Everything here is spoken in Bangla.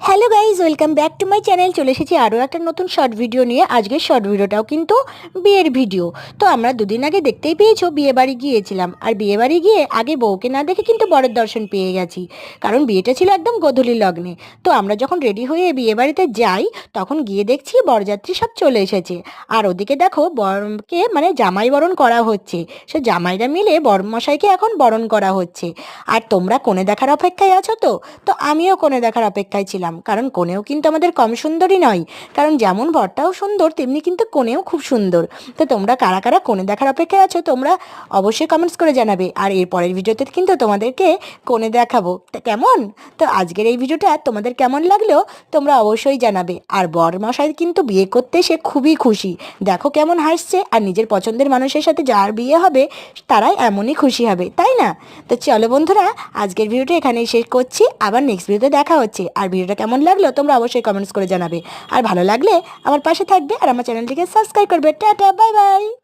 Hello guys, welcome back to my channel. চলে এসেছি আরও একটা নতুন শর্ট ভিডিও নিয়ে। আজকের শর্ট ভিডিওটাও কিন্তু বিয়ের ভিডিও। তো আমরা দুদিন আগে দেখতেই পেয়েছো বিয়ে বাড়ি গিয়েছিলাম, আর বিয়ে বাড়ি গিয়ে আগে বউকে না দেখে কিন্তু বরের দর্শন পেয়ে গেছি, কারণ বিয়েটা ছিল একদম গোধূলি লগ্নে। তো আমরা যখন রেডি হয়ে বিয়ে বাড়িতে যাই তখন গিয়ে দেখছি বরযাত্রী সব চলে এসেছে, আর ওদিকে দেখো বরকে মানে জামাই বরণ করা হচ্ছে। সে জামাইরা মিলে বরমশাইকে এখন বরণ করা হচ্ছে। আর তোমরা কোণে দেখার অপেক্ষায় আছো তো? তো আমিও কোণে দেখার অপেক্ষায় ছিলাম, কারণ কোণেও কিন্তু আমাদের কম সুন্দরী নয়। কারণ যেমন বরটাও সুন্দর তেমনি কিন্তু কোণেও খুব সুন্দর। তো তোমরা কারা কারা কোণে দেখার অপেক্ষায় আছো তোমরা অবশ্যই কমেন্টস করে জানাবে। আর এর পরের ভিডিওতে কিন্তু তোমাদেরকে কোণে দেখাবো। তা কেমন? তো আজকের এই ভিডিওটা তোমাদের কেমন লাগলো তোমরা অবশ্যই জানাবে। আর বর মশাই কিন্তু বিয়ে করতে সে খুবই খুশি, দেখো কেমন হাসছে। আর নিজের পছন্দের মানুষের সাথে যার বিয়ে হবে তারাই এমনই খুশি হবে, তাই না? তো চলো বন্ধুরা, আজকের ভিডিওটা এখানেই শেষ করছি। আবার নেক্সট ভিডিওতে দেখা হচ্ছে। আর ভিডিওটা কেমন লাগলো তোমরা অবশ্যই কমেন্টস করে জানাবে। আর ভালো লাগলে আমার পাশে থাকবে আর আমার চ্যানেলটিকে সাবস্ক্রাইব করবে। Tata, bye bye.